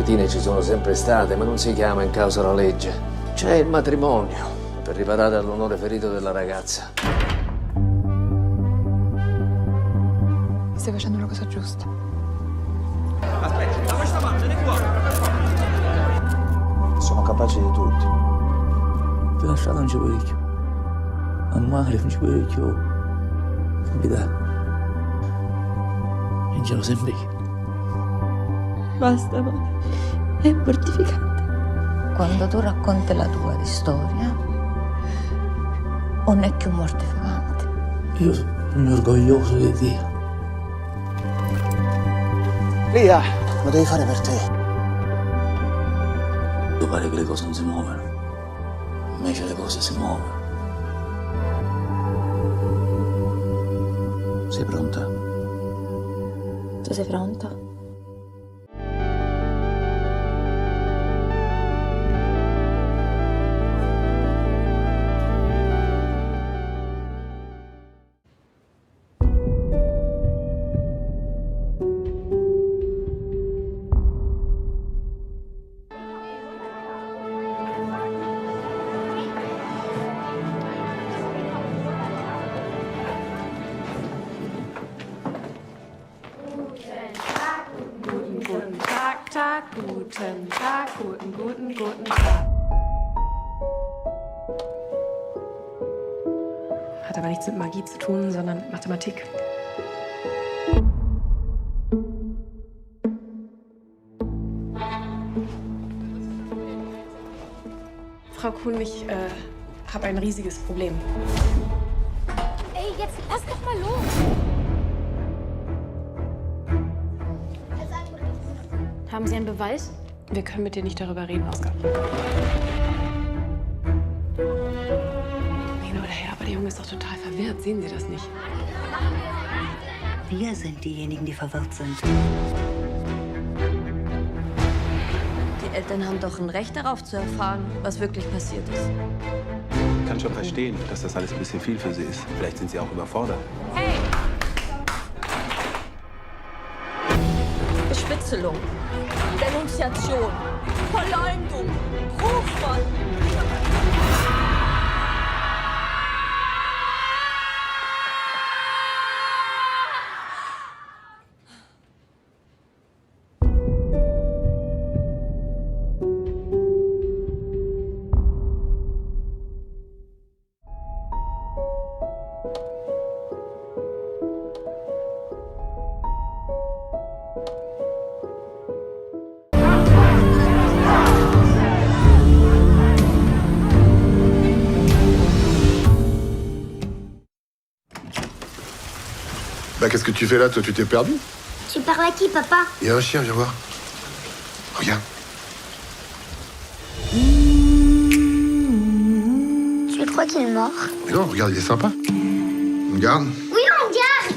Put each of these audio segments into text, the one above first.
Trattine ci sono sempre state, ma non si chiama in causa la legge. C'è il matrimonio per riparare all'onore ferito della ragazza. Stai facendo la cosa giusta. Aspetta, lascia parte qua. Sono capace di tutti. Ti ho lasciato non ci puoi più. Amare non ci puoi più. Capitano. Vincerò sempre io. Basta, madre. È mortificante. Quando tu racconti la tua storia, non è più mortificante. Io sono orgoglioso di Dio. Lia, lo devi fare per te. Pare che le cose non si muovono. Invece le cose si muovono. Sei pronta? Tu sei pronto? Guten Tag, guten Tag. Hat aber nichts mit Magie zu tun, sondern Mathematik. Frau Kuhn, ich habe ein riesiges Problem. Ey, jetzt lass doch mal los! Haben Sie einen Beweis? Wir können mit dir nicht darüber reden, Oskar. Hin oder her, aber der Junge ist doch total verwirrt. Sehen Sie das nicht? Wir sind diejenigen, die verwirrt sind. Die Eltern haben doch ein Recht darauf zu erfahren, was wirklich passiert ist. Ich kann schon verstehen, dass das alles ein bisschen viel für Sie ist. Vielleicht sind Sie auch überfordert. Hey! Bespitzelung, Denunziation, Verleumdung, Rufmord. Bah, qu'est-ce que tu fais là, toi? Tu t'es perdu? Tu parles à qui, papa? Il y a un chien, viens voir. Regarde. Tu crois qu'il est mort? Mais non, regarde, il est sympa. Regarde. Oui, on garde!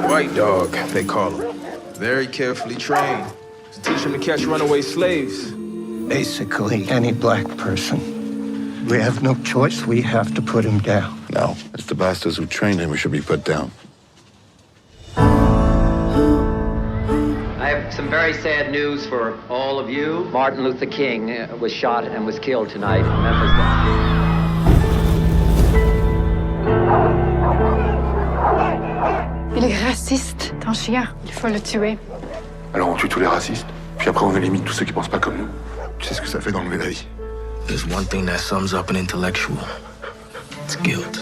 White dog, they call him. Very carefully trained to teach him to catch runaway slaves. Basically, any black person. We have no choice. We have to put him down. No, it's the bastards who trained him who should be put down. I have some very sad news for all of you. Martin Luther King was shot and was killed tonight in Memphis. Il est raciste, ton chien. Il faut le tuer. Alors on tue tous les racistes, puis après on élimine tous ceux qui pensent pas comme nous. Tu sais ce que ça fait d'enlever la vie? There's one thing that sums up an intellectual. It's guilt.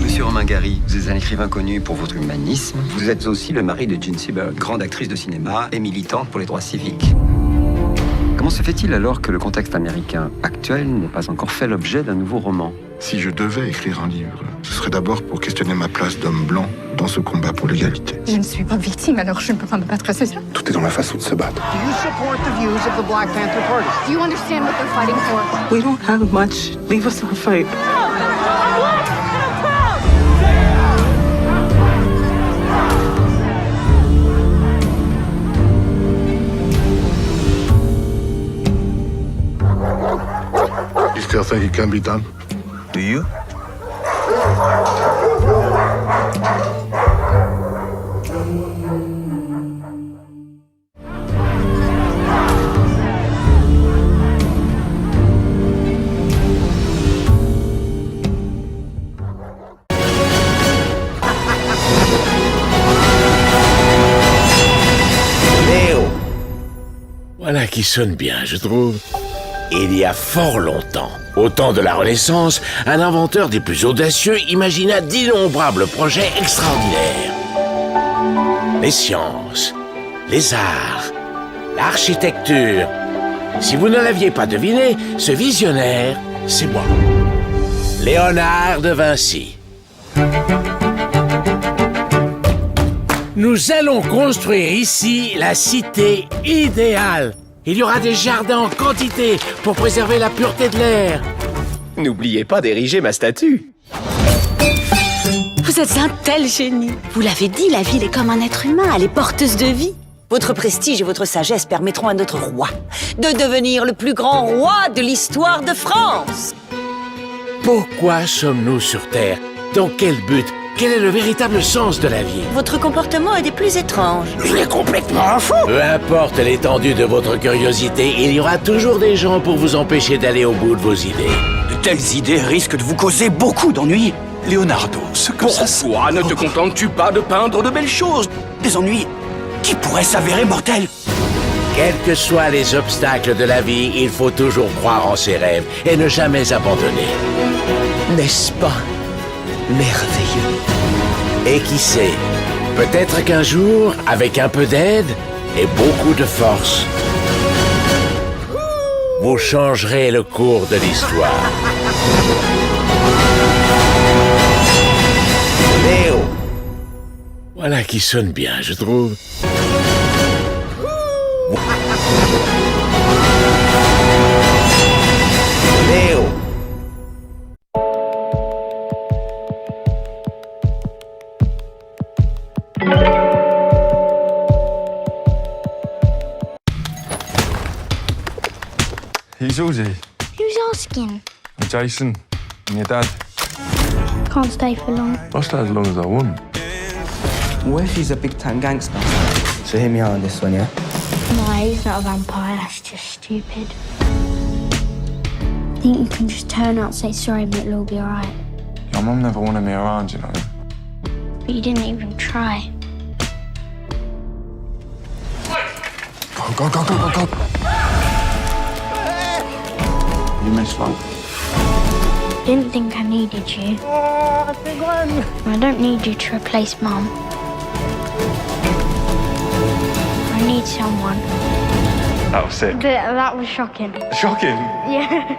Monsieur Romain Gary, vous êtes un écrivain connu pour votre humanisme. Vous êtes aussi le mari de Jean Seberg, grande actrice de cinéma et militante pour les droits civiques. Comment se fait-il alors que le contexte américain actuel n'ait pas encore fait l'objet d'un nouveau roman? Si je devais écrire un livre, ce serait d'abord pour questionner ma place d'homme blanc dans ce combat pour l'égalité. Je ne suis pas victime, alors je ne peux pas me battre, c'est ça? Tout est dans la façon de se battre. Do you support the views of the Black Panther Party? Do you understand what they're fighting for? We don't have much. Leave us our fight. You still think it can be done? Do you? qui sonne bien, je trouve. Il y a fort longtemps, au temps de la Renaissance, un inventeur des plus audacieux imagina d'innombrables projets extraordinaires. Les sciences, les arts, l'architecture. Si vous ne l'aviez pas deviné, ce visionnaire, c'est moi. Léonard de Vinci. Nous allons construire ici la cité idéale. Il y aura des jardins en quantité pour préserver la pureté de l'air. N'oubliez pas d'ériger ma statue. Vous êtes un tel génie. Vous l'avez dit, la ville est comme un être humain, elle est porteuse de vie. Votre prestige et votre sagesse permettront à notre roi de devenir le plus grand roi de l'histoire de France. Pourquoi sommes-nous sur Terre? Dans quel but? Quel est le véritable sens de la vie? Votre comportement est des plus étranges. Je l'ai complètement fou. Peu importe l'étendue de votre curiosité, il y aura toujours des gens pour vous empêcher d'aller au bout de vos idées. De telles idées risquent de vous causer beaucoup d'ennuis. Leonardo, pourquoi ne te contentes-tu pas de peindre de belles choses? Des ennuis qui pourraient s'avérer mortels. Quels que soient les obstacles de la vie, il faut toujours croire en ses rêves et ne jamais abandonner. N'est-ce pas merveilleux? Et qui sait, peut-être qu'un jour, avec un peu d'aide et beaucoup de force, vous changerez le cours de l'histoire. Léo. Voilà qui sonne bien, je trouve. Léo. Who's Uzi? Who's asking? I'm Jason. And your dad. Can't stay for long. I'll stay as long as I want. What if he's a big-time gangster? So hear me out on this one, yeah? No, he's not a vampire. That's just stupid. I think you can just turn up, say sorry, but it'll all be alright. Your mum never wanted me around, you know. But you didn't even try. Go, go, go, go, go, go. You missed one. Didn't think I needed you. Oh, big one. I don't need you to replace Mum. I need someone. That was sick. That was shocking. Shocking? Yeah.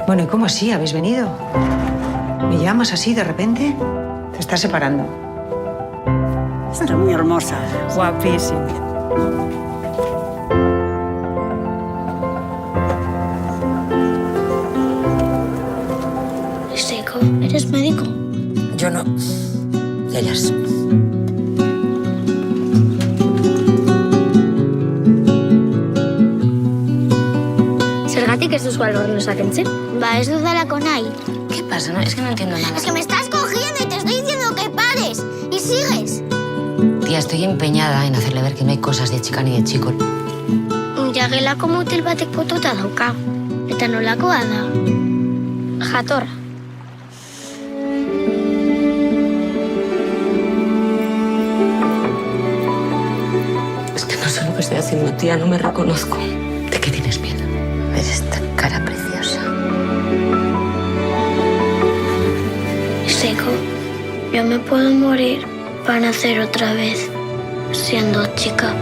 Bueno, ¿y cómo así? ¿Habéis venido? ¿Me llamas así de repente? Te estás separando. Está muy hermosa, guapísima. Seco, ¿eres médico? Yo no. Ellas. Zergatik ez duzu alborno sakentzen? Ba, ez dudalako nahi. ¿Qué pasa? No, es que no entiendo nada. Es que me estás cogiendo y te estoy diciendo que pares. Y sigues. Tía, estoy empeñada en hacerle ver que no hay cosas de chica ni de chico. Jagelako motel batek potota dauka. Eta nolakoa da? Jatorra. Es que no sé lo que estoy haciendo, tía. No me reconozco. ¿De qué tienes miedo? Ves esta cara preciosa. Seco, yo me puedo morir para nacer otra vez, siendo chica.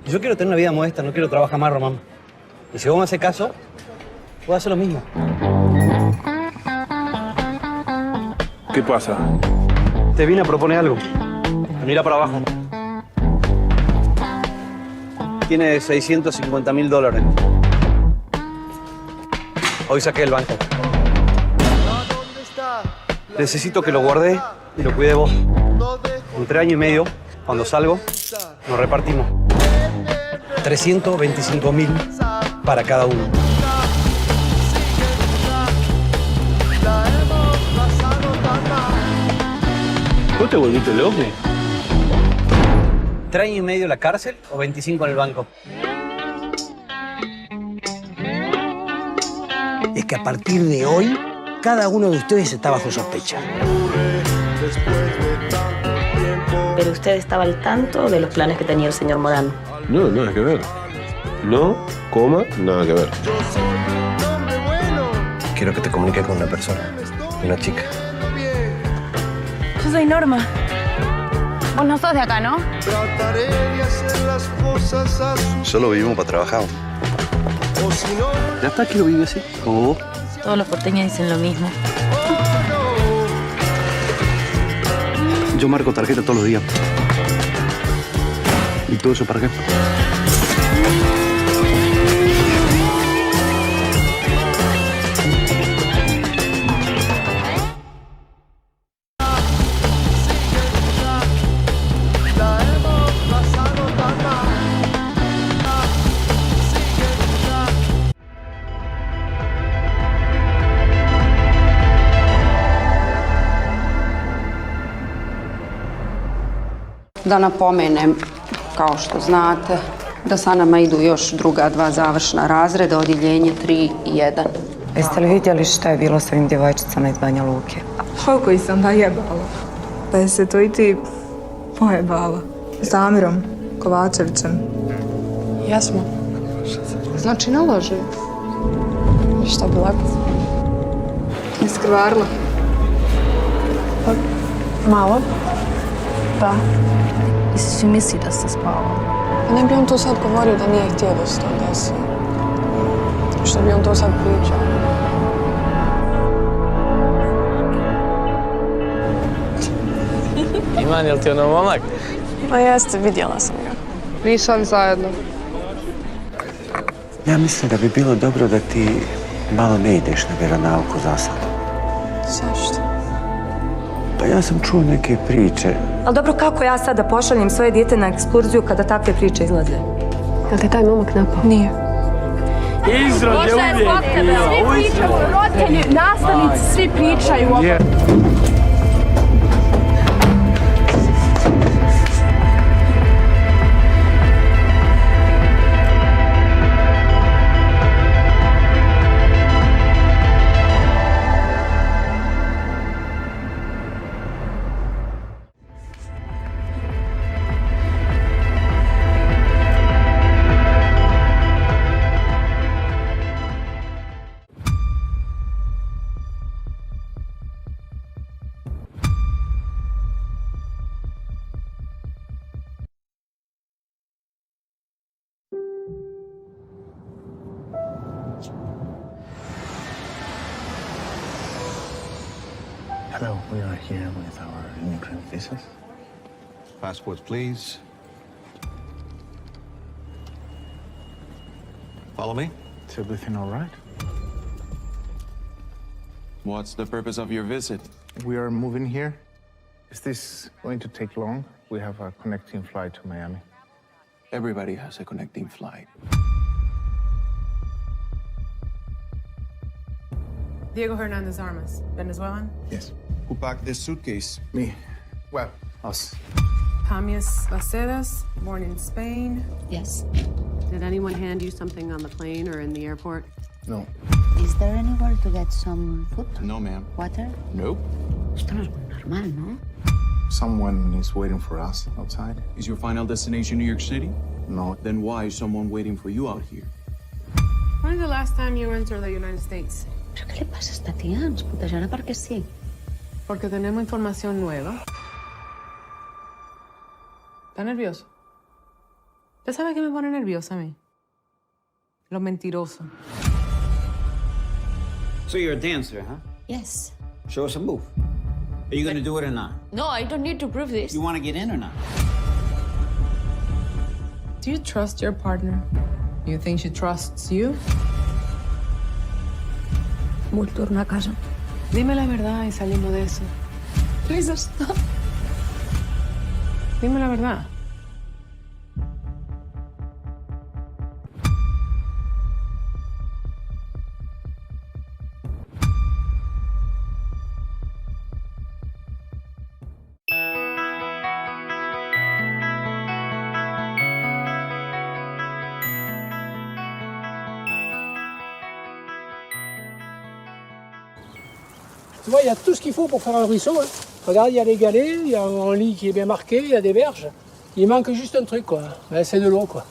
Yo quiero tener una vida modesta, no quiero trabajar más, Román. Y si vos me haces caso, puedo hacer lo mismo. ¿Qué pasa? Te vine a proponer algo. Mira para abajo. Tiene $650.000. Hoy saqué el banco. Necesito que lo guardes y lo cuide vos. En 3 años y medio, cuando salgo, nos repartimos 325.000 para cada uno. ¿Vos te volviste loco? 3 años y medio en la cárcel o 25 en el banco. Es que a partir de hoy, cada uno de ustedes está bajo sospecha. Pero usted estaba al tanto de los planes que tenía el señor Morano. No, nada que ver. No, coma, nada que ver. Quiero que te comuniques con una persona, una chica. Yo soy Norma. Vos no sos de acá, ¿no? Solo vivimos para trabajar. ¿Ya está? Quiero vivir así, como vos. Todos los porteños dicen lo mismo. Yo marco tarjeta todos los días. ¿Y todo eso para qué? Da napomenem, kao što znate, da sa nama idu još druga 2 završna razreda, odjeljenje 3 i 1. Jeste li vidjeli šta je bilo s ovim djevojčicama iz Banja Luke? Koliko ih sam najebala. Pa je se to i ti pojebala. S Amirom Kovačevićem. Jesmo. Znači ne laže. Šta bi lako? Iskrvarila. Pa, malo. Da. I svi misli da se spava. Ne bi on to sad govorio da nije htio da se to desi. Što bi on to sad pričao? Iman, jel ti ono momak? Ma jeste, vidjela sam ga. Nisam zajedno. Ja mislim da bi bilo dobro da ti malo ne ideš na vjeronauku za sad. Zašto? Pa ja sam čuo neke priče. Ali dobro, kako ja sad da pošaljem svoje dijete na ekskurziju kada takve priče izlaze? Jel te taj momak napao? Nije. Izrod je uvijek bio. Svi pričaju, roditelji, nastavnici, svi pričaju o... Hello, we are here with our immigrant visas. Passports, please. Follow me. Is everything all right? What's the purpose of your visit? We are moving here. Is this going to take long? We have a connecting flight to Miami. Everybody has a connecting flight. Diego Hernandez Armas, Venezuelan? Yes. Who packed this suitcase? Me. Well, us. Jamias Lacedas, born in Spain. Yes. Did anyone hand you something on the plane or in the airport? No. Is there anywhere to get some food? No, ma'am. Water? Nope. Esto no es muy normal, ¿no? Someone is waiting for us outside. Is your final destination New York City? No. Then why is someone waiting for you out here? When is the last time you entered the United States? ¿Pero qué le pasa a esta tía? Ens putejarà perquè sí. Porque tenemos información nueva. ¿Está nervioso? ¿Usted sabe qué me pone nerviosa a mí? Lo mentiroso. So you're a dancer, huh? Yes. Show us a move. Are you going to do it or not? No, I don't need to prove this. You want to get in or not? Do you trust your partner? Do you think she trusts you? Vull tornar a casa. Dime la verdad y salimos de eso. Please, stop. Dime la verdad. Tu vois, il y a tout ce qu'il faut pour faire un ruisseau. Hein. Regarde, il y a les galets, il y a un lit qui est bien marqué, il y a des berges. Il manque juste un truc, quoi. Ben, c'est de l'eau, quoi.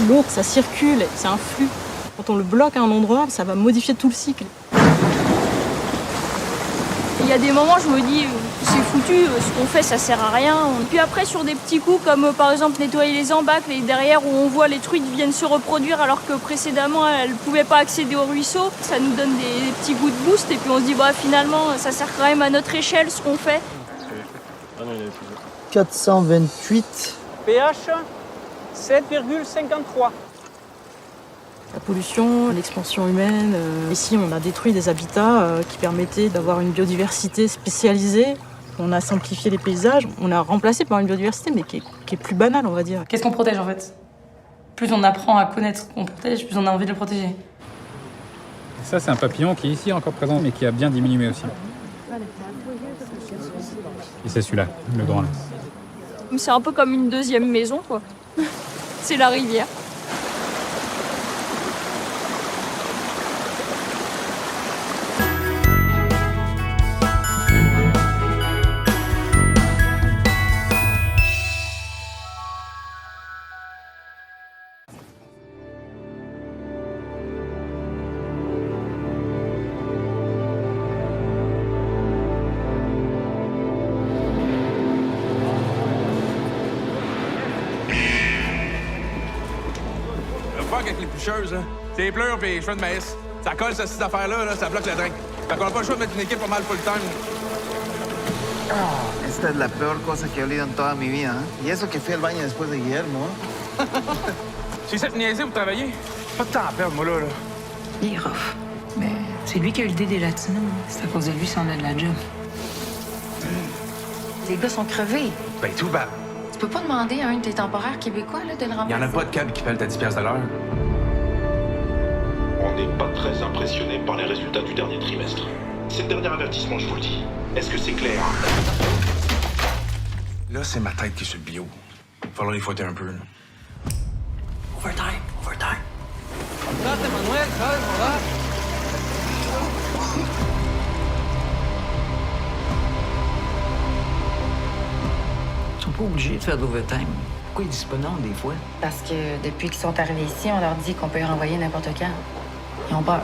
L'eau, ça circule, c'est un flux. Quand on le bloque à un endroit, ça va modifier tout le cycle. Il y a des moments, je me dis, c'est foutu, ce qu'on fait, ça sert à rien. Puis après, sur des petits coups, comme par exemple nettoyer les embâcles, et derrière où on voit les truites viennent se reproduire alors que précédemment, elles ne pouvaient pas accéder au ruisseau, ça nous donne des petits goûts de boost. Et puis on se dit, bah finalement, ça sert quand même à notre échelle, ce qu'on fait. 428. pH 7,53. La pollution, l'expansion humaine. Ici, on a détruit des habitats qui permettaient d'avoir une biodiversité spécialisée. On a simplifié les paysages, on a remplacé par une biodiversité, mais qui est plus banale, on va dire. Qu'est-ce qu'on protège, en fait? Plus on apprend à connaître ce qu'on protège, plus on a envie de le protéger. Ça, c'est un papillon qui est ici encore présent, mais qui a bien diminué aussi. Et c'est celui-là, le grand lynx. C'est un peu comme une deuxième maison, quoi. C'est la rivière. Avec les pousseuses, c'est les pleurs et les cheveux de maïs. Ça colle, ces affaires-là, ça bloque le drain. Fait qu'on n'a pas le choix de mettre une équipe pas mal full time. Esta es la peor cosa que he olido en toda mi vida. ¿Eh? Y eso que fui al baño después de Guillermo. J'ai cette niaiser pour travailler. Pas de temps à perdre, moi, là. Il est rough. Mais c'est lui qui a eu l'idée des latinos. C'est à cause de lui si on a de la job. Les gars sont crevés. Ben, tout bas. Tu peux pas demander à un de tes temporaires québécois là, de le remplacer? Il y en a pas de câble qui pèle à 10$ de l'heure. On n'est pas très impressionné par les résultats du dernier trimestre. C'est le dernier avertissement, je vous le dis. Est-ce que c'est clair? Là, c'est ma tête qui est sur le bio. Il va falloir les fouetter un peu. Overtime, overtime. Date, Manuel, ¿sabes volar? Ils sont pas obligés de faire d'overtime. Pourquoi ils disent pas non des fois? Parce que depuis qu'ils sont arrivés ici, on leur dit qu'on peut y renvoyer n'importe quand. Ils ont peur.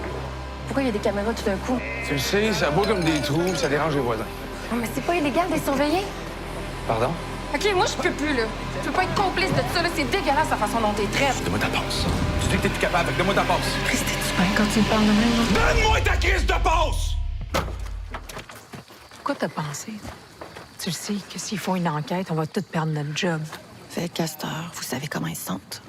Pourquoi il y a des caméras tout d'un coup? Tu le sais, ça boit comme des trous, ça dérange les voisins. Non, mais c'est pas illégal de les surveiller. Pardon? OK, moi, je peux plus, là. Je peux pas être complice de ça, là. C'est dégueulasse la façon dont t'es traite. Donne-moi ta passe. Tu dis que t'es plus capable, fait que donne-moi ta passe. Christy, tu peins quand tu me parles de même, là? Donne-moi ta crise de passe! Pourquoi t'as pensé? Tu le sais que s'ils font une enquête, on va tous perdre notre job. Fait qu'à cette heure, vous savez comment ils se sentent.